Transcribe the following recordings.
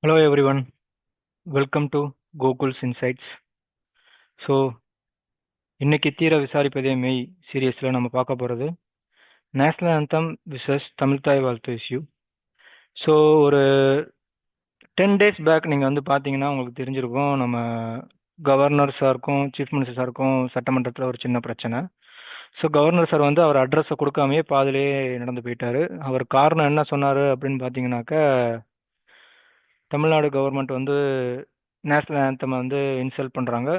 Hello everyone, welcome to Google's Insights. So இன்னைக்கு தீர விசாரிப்பதே மெய் சீரியஸில் நம்ம பார்க்க போகிறது நேஷ்னல் anthem விசஸ் தமிழ் தாய் வாழ்த்து இஷ்யூ. ஸோ ஒரு 10 days பேக் நீங்கள் வந்து பார்த்தீங்கன்னா உங்களுக்கு தெரிஞ்சிருக்கும், நம்ம கவர்னர் சாருக்கும் சீஃப் மினிஸ்டர் சாருக்கும் சட்டமன்றத்தில் ஒரு சின்ன பிரச்சனை. ஸோ கவர்னர் சார் வந்து அவர் அட்ரஸை கொடுக்காமையே பாதிலேயே நடந்து போயிட்டாரு. அவர் காரணம் என்ன சொன்னார் அப்படின்னு பார்த்தீங்கன்னாக்கா, தமிழ்நாடு கவர்மெண்ட் வந்து நேஷனல் anthem வந்து இன்சல்ட் பண்ணுறாங்க,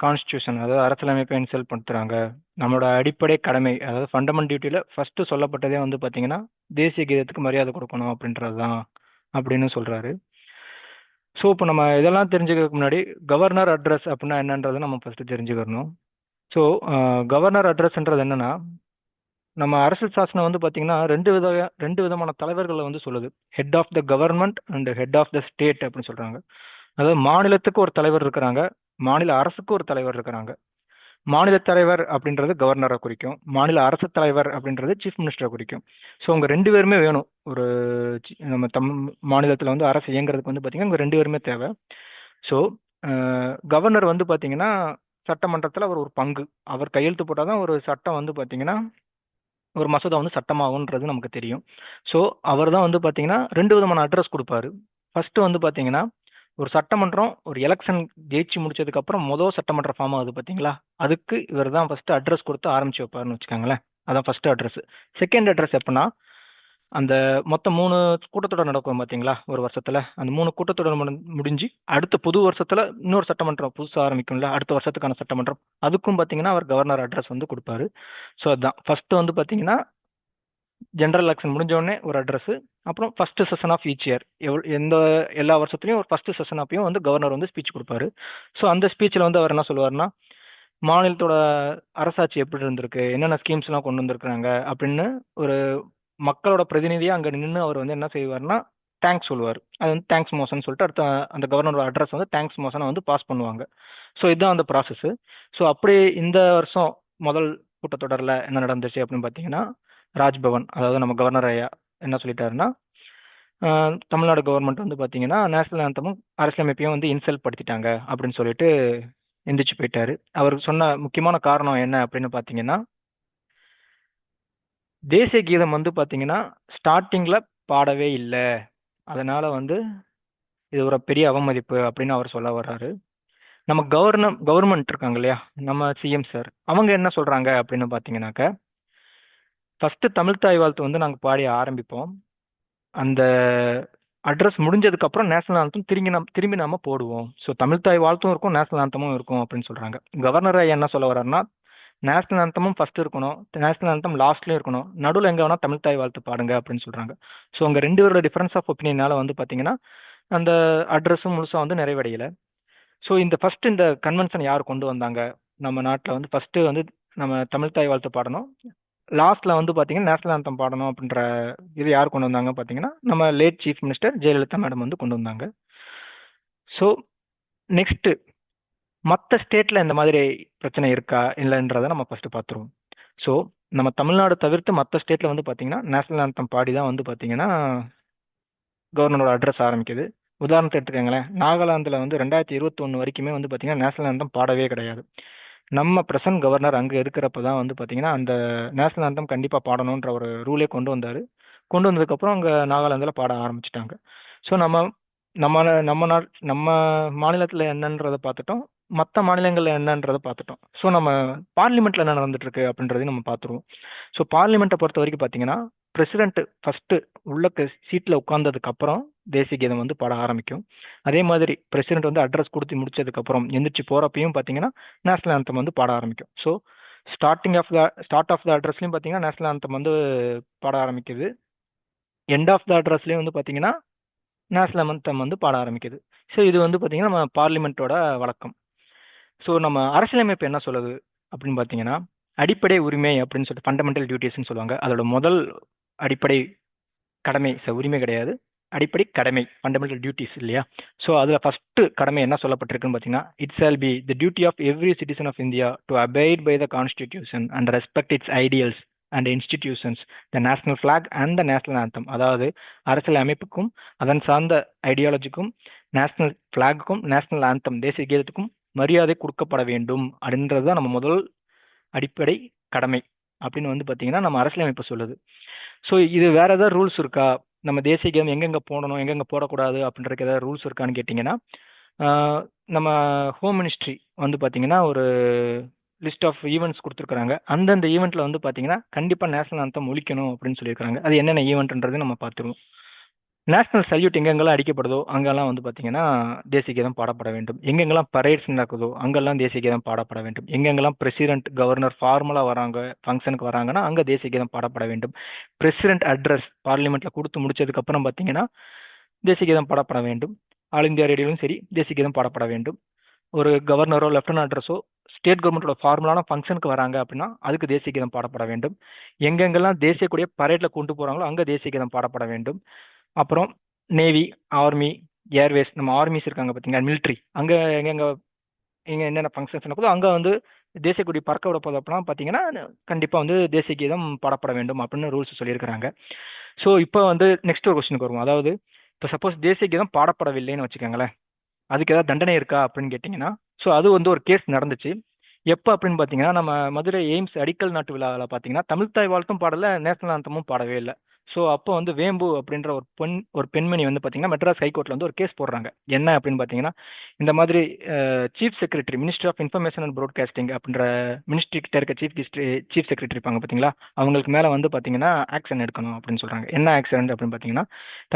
கான்ஸ்டியூஷன் அதாவது அரசியலமைப்பை இன்சல்ட் படுத்துறாங்க. நம்மளோட அடிப்படை கடமை அதாவது ஃபண்டமெண்டல் டியூட்டியில் ஃபர்ஸ்ட் சொல்லப்பட்டதே வந்து பார்த்தீங்கன்னா தேசிய கீதத்துக்கு மரியாதை கொடுக்கணும் அப்படின்றது தான் அப்படின்னு சொல்கிறாரு. ஸோ இப்போ நம்ம இதெல்லாம் தெரிஞ்சுக்கிறதுக்கு முன்னாடி கவர்னர் அட்ரஸ் அப்படின்னா என்னன்றதை நம்ம ஃபர்ஸ்ட் தெரிஞ்சுக்கணும். ஸோ கவர்னர் அட்ரஸ்ன்றது என்னன்னா, நம்ம அரசியல் சாசனம் வந்து பார்த்தீங்கன்னா ரெண்டு விதமான தலைவர்களை வந்து சொல்லுது. Head of the government and head of the state அப்படின்னு சொல்றாங்க. அதாவது மாநிலத்துக்கு ஒரு தலைவர் இருக்கிறாங்க, மாநில அரசுக்கு ஒரு தலைவர் இருக்கிறாங்க. மாநில தலைவர் அப்படின்றது கவர்னரை குறிக்கும், மாநில அரசு தலைவர் அப்படின்றது சீஃப் மினிஸ்டரை குறிக்கும். ஸோ உங்க ரெண்டு பேருமே வேணும். ஒரு நம்ம மாநிலத்தில் வந்து அரசு இயங்குறதுக்கு வந்து பார்த்தீங்கன்னா உங்க ரெண்டு பேருமே தேவை. ஸோ கவர்னர் வந்து பார்த்தீங்கன்னா சட்டமன்றத்தில் அவர் ஒரு பங்கு, அவர் கையெழுத்து போட்டால் தான் ஒரு சட்டம் வந்து பார்த்தீங்கன்னா ஒரு மசோதா வந்து சட்டமாகுன்றது நமக்கு தெரியும். ஸோ அவர் தான் வந்து பார்த்தீங்கன்னா ரெண்டு விதமான அட்ரஸ் கொடுப்பாரு. ஃபர்ஸ்ட் வந்து பார்த்தீங்கன்னா ஒரு சட்டமன்றம் ஒரு எலெக்ஷன் ஜெயிச்சு முடிச்சதுக்கு அப்புறம் மொதல் சட்டமன்ற ஃபார்ம் ஆகுது பார்த்தீங்களா, அதுக்கு இவர் தான் ஃபர்ஸ்ட் அட்ரஸ் கொடுத்து ஆரம்பிச்சு வைப்பாருன்னு வச்சுக்கோங்களேன். அதான் ஃபர்ஸ்ட் அட்ரஸ். செகண்ட் அட்ரஸ் எப்படின்னா, அந்த மொத்தம் 3 கூட்டத்தொடர் நடக்கும் பார்த்தீங்களா ஒரு வருஷத்துல, அந்த 3 கூட்டத்தொடர் முடிஞ்சு அடுத்த புது வருஷத்துல இன்னொரு சட்டமன்றம் புதுசாக ஆரம்பிக்கும்ல, அடுத்த வருஷத்துக்கான சட்டமன்றம், அதுக்கும் பார்த்தீங்கன்னா அவர் கவர்னர் அட்ரஸ் வந்து கொடுப்பாரு. ஸோ அதுதான் ஃபர்ஸ்ட் வந்து பார்த்தீங்கன்னா ஜெனரல் எலெக்ஷன் முடிஞ்ச உடனே ஒரு அட்ரஸ், அப்புறம் first session of each year, எல்லா வருஷத்துலையும் ஒரு ஃபர்ஸ்ட் செஷன் அப்பயும் வந்து கவர்னர் வந்து ஸ்பீச் கொடுப்பாரு. ஸோ அந்த ஸ்பீச்சில் வந்து அவர் என்ன சொல்லுவார்னா, மாநிலத்தோட அரசாட்சி எப்படி இருந்திருக்கு, என்னென்ன ஸ்கீம்ஸ்லாம் கொண்டு வந்திருக்கிறாங்க அப்படின்னு ஒரு மக்களோட பிரதிநிதியாக அங்கே நின்று அவர் வந்து என்ன செய்வார்னா தேங்க்ஸ் சொல்லுவார். அது வந்து தேங்க்ஸ் மோஷன் சொல்லிட்டு அடுத்த அந்த கவர்னரோட அட்ரஸ் வந்து தேங்க்ஸ் மோஷனை வந்து பாஸ் பண்ணுவாங்க. ஸோ இதுதான் அந்த ப்ராசஸ். ஸோ அப்படி இந்த வருஷம் முதல் கூட்டத்தொடரில் என்ன நடந்துச்சு அப்படின்னு பார்த்தீங்கன்னா, ராஜ்பவன் அதாவது நம்ம கவர்னர் ஐயா என்ன சொல்லிட்டாருன்னா, தமிழ்நாடு கவர்மெண்ட் வந்து பார்த்தீங்கன்னா நேஷனல் ஆந்தமும் அரசியலமைப்பையும் வந்து இன்சல்ட் படுத்திட்டாங்க அப்படின்னு சொல்லிட்டு எந்திரிச்சு போயிட்டாரு. அவர் சொன்ன முக்கியமான காரணம் என்ன அப்படின்னு பார்த்தீங்கன்னா, தேசிய கீதம் வந்து பார்த்தீங்கன்னா ஸ்டார்டிங்ல பாடவே இல்லை, அதனால வந்து இது ஒரு பெரிய அவமதிப்பு அப்படின்னு அவர் சொல்ல வர்றாரு. நம்ம கவர்மெண்ட் இருக்காங்க இல்லையா, நம்ம சிஎம் சார், அவங்க என்ன சொல்றாங்க அப்படின்னு பார்த்தீங்கன்னாக்க, ஃபர்ஸ்ட் தமிழ் தாய் வாழ்த்து வந்து நாங்கள் பாடி ஆரம்பிப்போம், அந்த அட்ரஸ் முடிஞ்சதுக்கு அப்புறம் நேஷனல் ஆந்தம் திரும்பி நாம போடுவோம். ஸோ தமிழ் தாய் வாழ்த்தும் இருக்கும், நேஷனல் ஆந்தமும் இருக்கும் அப்படின்னு சொல்றாங்க. கவர்னர் ஐயா என்ன சொல்ல வர்றாருன்னா, நேஷனல் ஆந்தமும் ஃபர்ஸ்ட் இருக்கணும், நேஷனல் ஆந்தம் லாஸ்ட்லயும் இருக்கணும், நடுவில் எங்க வேணா தமிழ் தாய் வாழ்த்து பாடுங்க அப்படின்னு சொல்றாங்க. ஸோ அங்க ரெண்டு பேரோட டிஃபரன்ஸ் ஆஃப் ஒப்பீனியனால வந்து பாத்தீங்கன்னா அந்த அட்ரஸும் முழுசா வந்து நிறைவடையல. ஸோ இந்த ஃபர்ஸ்ட் இந்த கன்வென்ஷன் யார் கொண்டு வந்தாங்க, நம்ம நாட்டில் வந்து ஃபர்ஸ்ட் வந்து நம்ம தமிழ் தாய் வாழ்த்து பாடணும், லாஸ்ட்ல வந்து பாத்தீங்கன்னா நேஷனல் ஆந்தம் பாடணும் அப்படின்ற இது யார் கொண்டு வந்தாங்க பாத்தீங்கன்னா நம்ம late chief minister Jayalalithaa madam வந்து கொண்டு வந்தாங்க. ஸோ நெக்ஸ்ட் மற்ற ஸ்டேட்ல இந்த மாதிரி பிரச்சனை இருக்கா இல்லைன்றதை நம்ம ஃபர்ஸ்ட் பார்த்துருவோம். ஸோ நம்ம தமிழ்நாடு தவிர்த்து மற்ற ஸ்டேட்ல வந்து பாத்தீங்கன்னா நேஷனல் ஆந்தம் பாடி தான் வந்து பாத்தீங்கன்னா கவர்னரோட அட்ரஸ் ஆரம்பிக்குது. உதாரணத்தை எடுத்துக்கோங்களேன், நாகாலாந்தில் வந்து 2021 வரைக்குமே வந்து பார்த்தீங்கன்னா நேஷனல் ஆந்தம் பாடவே கிடையாது. நம்ம பிரசன்ட் கவர்னர் அங்கே இருக்கிறப்ப தான் வந்து பார்த்தீங்கன்னா அந்த நேஷனல் ஆந்தம் கண்டிப்பாக பாடணுன்ற ஒரு ரூலே கொண்டு வந்தார். கொண்டு வந்ததுக்கப்புறம் அங்கே நாகாலாந்தில் பாட ஆரம்பிச்சிட்டாங்க. ஸோ நம்ம நம்ம நம்ம மாநிலத்தில் என்னன்றதை பார்த்துட்டோம், மற்ற மாநிலங்களில் என்னன்றதை பார்த்துட்டோம். ஸோ நம்ம பார்லிமெண்ட்டில் என்ன நடந்துட்டு இருக்கு அப்படின்றதையும் நம்ம பார்த்துருவோம். ஸோ பார்லிமெண்ட்டை பொறுத்த வரைக்கும் பார்த்தீங்கன்னா பிரசிடென்ட் ஃபர்ஸ்ட் உள்ள சீட்டில் உட்கார்ந்ததுக்கு அப்புறம் தேசிய கீதம் வந்து பாட ஆரம்பிக்கும். அதே மாதிரி பிரசிடென்ட் வந்து அட்ரஸ் கொடுத்து முடிச்சதுக்கு அப்புறம் எந்திரிச்சு போறப்பையும் பார்த்தீங்கன்னா நேஷனல் ஆந்தம் வந்து பாட ஆரம்பிக்கும். ஸோ ஸ்டார்ட் ஆஃப் த அட்ரஸ்லையும் பார்த்தீங்கன்னா நேஷனல் ஆந்தம் வந்து பாட ஆரம்பிக்குது, எண்ட் ஆஃப் த அட்ரஸ்லையும் வந்து பார்த்தீங்கன்னா நேஷனல் ஆந்தம் வந்து பாட ஆரம்பிக்குது. ஸோ இது வந்து பார்த்தீங்கன்னா நம்ம பார்லிமெண்ட்டோட வழக்கம். ஸோ நம்ம அரசியலமைப்பு என்ன சொல்லுது அப்படின்னு பார்த்தீங்கன்னா, அடிப்படை உரிமை அப்படின்னு சொல்லிட்டு ஃபண்டமெண்டல் டியூட்டிஸ்ன்னு சொல்லுவாங்க. அதோட முதல் அடிப்படை கடமை, உரிமை கிடையாது, அடிப்படை கடமை, ஃபண்டமெண்டல் டியூட்டிஸ் இல்லையா. ஸோ அதில் ஃபர்ஸ்ட் கடமை என்ன சொல்லப்பட்டிருக்குன்னு பார்த்தீங்கன்னா, it shall be the duty of every citizen of India to abide by the constitution and respect its ideals and institutions, the national flag and the national anthem. அதாவது அரசியல் அமைப்புக்கும் அதன் சார்ந்த ஐடியாலஜிக்கும் நேஷனல் ஃபிளாகுக்கும் நேஷனல் ஆந்தம் தேசிய கீதத்துக்கும் மரியாதை கொடுக்கப்பட வேண்டும் அப்படின்றது தான் நம்ம முதல் அடிப்படை கடமை அப்படின்னு வந்து பார்த்தீங்கன்னா நம்ம அரசியலமைப்பு சொல்லுது. ஸோ இது வேற ஏதாவது ரூல்ஸ் இருக்கா, நம்ம தேசிய கீதம் எங்கெங்க போடணும் எங்கெங்க போடக்கூடாது அப்படின்றதுக்கு ஏதாவது ரூல்ஸ் இருக்கான்னு கேட்டிங்கன்னா, நம்ம ஹோம் மினிஸ்ட்ரி வந்து பார்த்தீங்கன்னா ஒரு லிஸ்ட் ஆஃப் ஈவெண்ட்ஸ் கொடுத்துருக்காங்க. அந்தந்த ஈவெண்ட்ல வந்து பார்த்தீங்கன்னா கண்டிப்பாக நேஷனல் ஆந்தம் ஒழிக்கணும் அப்படின்னு சொல்லியிருக்காங்க. அது என்னென்ன ஈவெண்ட்ன்றது நம்ம பார்த்துருவோம். நேஷனல் சல்யூட் எங்கெங்கெல்லாம் அடிக்கப்படுதோ அங்கெல்லாம் வந்து பார்த்தீங்கன்னா தேசிய கீதம் பாடப்பட வேண்டும். எங்கெங்கெல்லாம் பரேட்ஸ் நடக்குதோ அங்கெல்லாம் தேசிய கீதம் பாடப்பட வேண்டும். எங்கெங்கெல்லாம் பிரசிடென்ட் கவர்னர் ஃபார்மலாக வராங்க ஃபங்க்ஷனுக்கு வராங்கன்னா அங்கே தேசிய கீதம் பாடப்பட வேண்டும். பிரசிடென்ட் அட்ரஸ் பார்லிமெண்ட்ல கொடுத்து முடிச்சதுக்கு அப்புறம் பார்த்தீங்கன்னா தேசிய கீதம் பாடப்பட வேண்டும். ஆல் இந்தியா ரேடியோலும் சரி தேசிய கீதம் பாடப்பட வேண்டும். ஒரு கவர்னரோ லெப்டினன்ட் அட்ரஸோ ஸ்டேட் கவர்மெண்டோட ஃபார்மலான ஃபங்க்ஷனுக்கு வராங்க அப்படின்னா அதுக்கு தேசிய கீதம் பாடப்பட வேண்டும். எங்கெங்கெல்லாம் தேசிய கொடிய பரேட்ல கொண்டு போறாங்களோ அங்கே தேசிய கீதம் பாடப்பட வேண்டும். அப்புறம் நேவி, ஆர்மி, ஏர்வேஸ், நம்ம ஆர்மிஸ் இருக்காங்க பார்த்தீங்கன்னா மிலிட்ரி, அங்கே எங்கெங்க என்னென்ன ஃபங்க்ஷன்ஸ் நடக்குதோ அங்கே வந்து தேசிய கொடி பறக்க விட போதும் அப்படின்னா பார்த்தீங்கன்னா கண்டிப்பாக வந்து தேசிய கீதம் பாடப்பட வேண்டும் அப்படின்னு ரூல்ஸ் சொல்லியிருக்கிறாங்க. ஸோ இப்போ வந்து நெக்ஸ்ட் ஒரு கொஸ்டினுக்கு வருவோம். அதாவது இப்போ சப்போஸ் தேசிய கீதம் பாடப்படவில்லைன்னு வச்சுக்கோங்களேன், அதுக்கு ஏதாவது தண்டனை இருக்கா அப்படின்னு கேட்டிங்கன்னா, ஸோ அது வந்து ஒரு கேஸ் நடந்துச்சு. எப்போ அப்படின்னு பார்த்தீங்கன்னா நம்ம மதுரை எய்ம்ஸ் அடிக்கல் நாட்டு விழாவில் பார்த்தீங்கன்னா தமிழ்த்தாய் வாழ்த்தும் பாடல, நேஷனல் ஆந்தமும் பாடவே இல்லை. ஸோ அப்போ வந்து வேம்பு அப்படின்ற ஒரு பெண்மணி வந்து பார்த்தீங்கன்னா மெட்ராஸ் ஹைகோர்ட்ல வந்து ஒரு கேஸ் போடுறாங்க. என்ன அப்படின்னு பார்த்தீங்கன்னா, இந்த மாதிரி chief secretary ministry of information and broadcasting அப்படின்ற மினிஸ்ட்ரி கிட்ட இருக்க சீஃப் செக்ரட்டரி இருப்பாங்க பார்த்தீங்களா, அவங்களுக்கு மேலே வந்து பார்த்தீங்கன்னா ஆக்ஷன் எடுக்கணும் அப்படின்னு சொல்றாங்க. என்ன ஆக்ஷன் அப்படின்னு பார்த்தீங்கன்னா,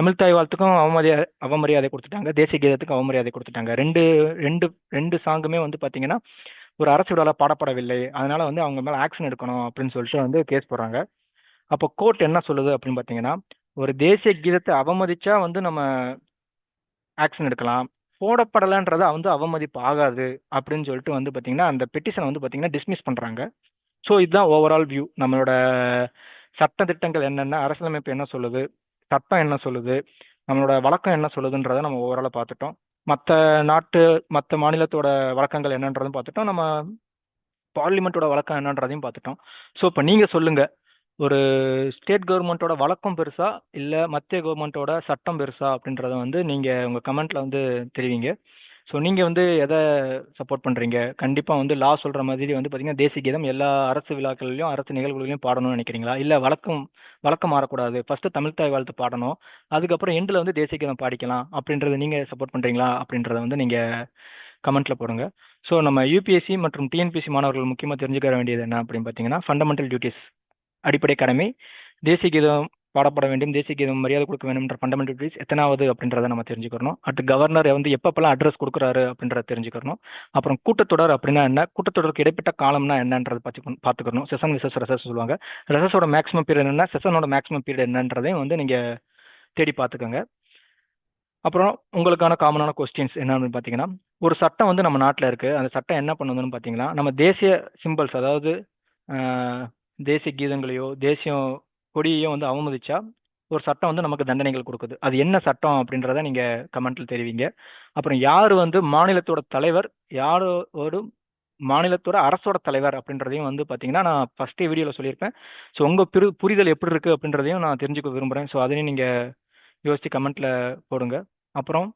தமிழ்த்தாய் வாழ்த்துக்கும் அவமரியாதை கொடுத்துட்டாங்க, தேசிய கீதத்துக்கும் அவமரியாதை கொடுத்துட்டாங்க. ரெண்டு ரெண்டு ரெண்டு சாங்குமே வந்து பார்த்தீங்கன்னா ஒரு அரசு விழாவில் பாடப்படவில்லை, அதனால வந்து அவங்க மேலே ஆக்ஷன் எடுக்கணும் அப்படின்னு சொல்லிட்டு வந்து கேஸ் போடுறாங்க. அப்போ கோர்ட் என்ன சொல்லுது அப்படின்னு பார்த்தீங்கன்னா, ஒரு தேசிய கீதத்தை அவமதிச்சா வந்து நம்ம ஆக்ஷன் எடுக்கலாம், போடப்படலைன்றத வந்து அவமதிப்பு ஆகாது அப்படின்னு சொல்லிட்டு வந்து பார்த்தீங்கன்னா அந்த பெட்டிஷனை வந்து பார்த்தீங்கன்னா டிஸ்மிஸ் பண்ணுறாங்க. ஸோ இதுதான் ஓவரால் வியூ. நம்மளோட சட்ட திட்டங்கள் என்னென்ன, அரசியலமைப்பு என்ன சொல்லுது, சட்டம் என்ன சொல்லுது, நம்மளோட வழக்கம் என்ன சொல்லுதுன்றதை நம்ம ஓவராலாக பார்த்துட்டோம். மற்ற மாநிலத்தோட வழக்கங்கள் என்னன்றதும் பார்த்துட்டோம், நம்ம பார்லிமெண்ட்டோட வழக்கம் என்னன்றதையும் பார்த்துட்டோம். ஸோ இப்போ நீங்கள் சொல்லுங்க, ஒரு ஸ்டேட் கவர்மெண்ட்டோட வழக்கம் பெருசா இல்லை மத்திய கவர்மெண்ட்டோட சட்டம் பெருசா அப்படின்றத வந்து நீங்கள் உங்கள் கமெண்ட்ல வந்து தெரிவிங்க. ஸோ நீங்கள் வந்து எதை சப்போர்ட் பண்ணுறீங்க? கண்டிப்பாக வந்து லா சொல்கிற மாதிரி வந்து பார்த்தீங்கன்னா தேசிய கீதம் எல்லா அரசு விழாக்கள்லையும் அரசு நிகழ்வுகளையும் பாடணும்னு நினைக்கிறீங்களா, இல்லை வழக்கம் மாறக்கூடாது, ஃபர்ஸ்ட் தமிழ்த்தாய் வாழ்த்து பாடணும், அதுக்கப்புறம் எண்டில் வந்து தேசிய கீதம் பாடிக்கலாம் அப்படின்றத நீங்கள் சப்போர்ட் பண்ணுறீங்களா அப்படின்றத வந்து நீங்கள் கமெண்ட்ல போடுங்க. ஸோ நம்ம யூபிஎஸ்சி மற்றும் டிஎன்பிஎஸ்சி மாணவர்கள் முக்கியமாக தெரிஞ்சுக்க வேண்டியது என்ன அப்படின்னு பார்த்தீங்கன்னா, ஃபண்டமெண்டல் டியூட்டிஸ் அடிப்படை கடமை, தேசிய கீதம் பாடப்பட வேண்டும், தேசிய கீதம் மரியாதை கொடுக்க வேண்டும்ன்ற ஃபண்டமெண்டல் டியூட்டிஸ் எத்தனாவது அப்படின்றத நம்ம தெரிஞ்சுக்கணும். அடுத்து கவர்னர் வந்து எப்பப்பெல்லாம் அட்ரஸ் கொடுக்குறாரு அப்படின்றத தெரிஞ்சுக்கணும். அப்புறம் கூட்டத்தொடர் அப்படின்னா என்ன, கூட்டத்தொடருக்கு இடைப்பட்ட காலம்னா என்னன்றது பார்த்துக்கணும். செஷன் விசஸ் ரெசஸ் சொல்லுவாங்க. ரெசஸோட மேக்ஸிமம் பீரியட் என்ன, செஷனோட மேக்ஸிமம் பீரியட் என்னன்றதையும் வந்து நீங்க தேடி பார்த்துக்கோங்க. அப்புறம் உங்களுக்கான காமனான கொஸ்டின்ஸ் என்ன அப்படின்னு பார்த்தீங்கன்னா, ஒரு சட்டம் வந்து நம்ம நாட்டில் இருக்கு, அந்த சட்டம் என்ன பண்ணுதுன்னு பார்த்தீங்கன்னா, நம்ம தேசிய சிம்பிள்ஸ் அதாவது தேசிய கீதங்களையோ தேசிய கொடியையோ வந்து அவமதிச்சா ஒரு சட்டம் வந்து நமக்கு தண்டனைகள் கொடுக்குது. அது என்ன சட்டம் அப்படின்றத நீங்க கமெண்ட்ல தெரிவிங்க. அப்புறம் யார் வந்து மாநிலத்தோட தலைவர், யார் ஒரு மாநிலத்தோட அரசோட தலைவர் அப்படின்றதையும் வந்து பார்த்தீங்கன்னா நான் ஃபர்ஸ்டே வீடியோவில் சொல்லியிருப்பேன். ஸோ உங்கள் புரிதல் எப்படி இருக்கு அப்படின்றதையும் நான் தெரிஞ்சுக்க விரும்புகிறேன். ஸோ அதையும் நீங்கள் யோசிச்சு கமெண்ட்ல போடுங்க. அப்புறம்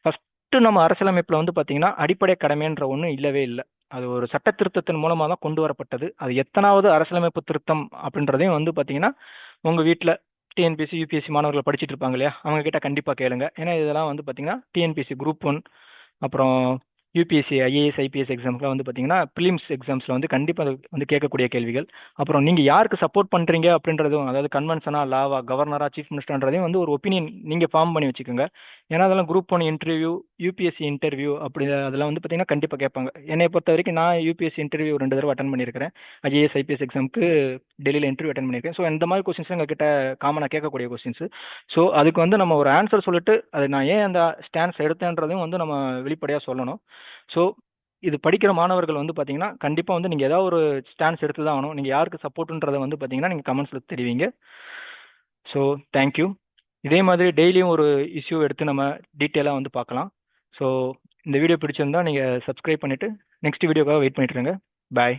ஃபர்ஸ்ட் நம்ம அரசியலமைப்பில் வந்து பார்த்தீங்கன்னா அடிப்படை கடமைன்ற ஒன்று இல்லவே இல்லை. அது ஒரு சட்ட திருத்தத்தின் மூலமாக தான் கொண்டு வரப்பட்டது. அது எத்தனாவது அரசியலமைப்பு திருத்தம் அப்படின்றதையும் வந்து பார்த்தீங்கன்னா உங்கள் வீட்டில் டிஎன்பிஎஸ்சி யூபிஎஸ்சி மாணவர்கள் படிச்சுட்டு இருப்பாங்க இல்லையா, அவங்க கிட்ட கண்டிப்பாக கேளுங்க. ஏன்னா இதெல்லாம் வந்து பார்த்தீங்கன்னா டிஎன்பிஎஸ்சி குரூப் 1 அப்புறம் யூபிஎஸ்சி ஐஏஎஸ் ஐபிஎஸ் எக்ஸாம்ஸ்லாம் வந்து பார்த்தீங்கன்னா ப்ரிலிம்ஸ் எக்ஸாம்ஸில் வந்து கண்டிப்பாக வந்து கேட்கக்கூடிய கேள்விகள். அப்புறம் நீங்கள் யாருக்கு சப்போர்ட் பண்ணுறீங்க அப்படின்றதும், அதாவது கன்வென்ஷனா லாவா கவர்னரா சீஃப் மினிஸ்டர்ன்றதையும் வந்து ஒரு ஒப்பீனியன் நீங்கள் ஃபார்ம் பண்ணி வச்சுக்கோங்க. ஏன்னா அதெல்லாம் குரூப் 1 இன்டர்வியூ, யூபிஎஸ்சி இன்டர்வியூ அப்படி அதெல்லாம் வந்து பார்த்தீங்கன்னா கண்டிப்பாக கேட்பாங்க. என்னை பொறுத்த வரைக்கும் நான் யூபிஎஸ்சி இன்டர்வியூ 2 தடவை அட்டன் பண்ணியிருக்கிறேன். ஐஏஎஸ் ஐபிஎஸ் எக்ஸாமுக்கு டெல்லியில் இன்டர்வியூ அட்டன் பண்ணியிருக்கேன். ஸோ இந்த மாதிரி கொஸ்டின்ஸ் எங்ககிட்ட காமனாக கேட்கக்கூடிய கொஸ்டின்ஸ். ஸோ அதுக்கு வந்து நம்ம ஒரு ஆன்சர் சொல்லிட்டு அது நான் ஏன் அந்த ஸ்டாண்ட்ஸ் எடுத்தேன்றதையும் வந்து நம்ம வெளிப்படையாக சொல்லணும். ஸோ இது படிக்கிற மாணவர்கள் வந்து பார்த்தீங்கன்னா கண்டிப்பாக வந்து நீங்கள் ஏதாவது ஒரு ஸ்டாண்ட்ஸ் எடுத்து தான் ஆகணும். நீங்கள் யாருக்கு சப்போர்ட்டுன்றதை வந்து பார்த்தீங்கன்னா நீங்கள் கமெண்ட்ஸில் தெரிவிங்க. So thank you. இதே மாதிரி டெய்லியும் ஒரு இஷ்யூ எடுத்து நம்ம டீட்டெயிலாக வந்து பார்க்கலாம். ஸோ இந்த வீடியோ பிடிச்சிருந்தா நீங்கள் சப்ஸ்கிரைப் பண்ணிவிட்டு நெக்ஸ்ட் வீடியோக்காக வெயிட் பண்ணிட்டு இருங்க. பாய்.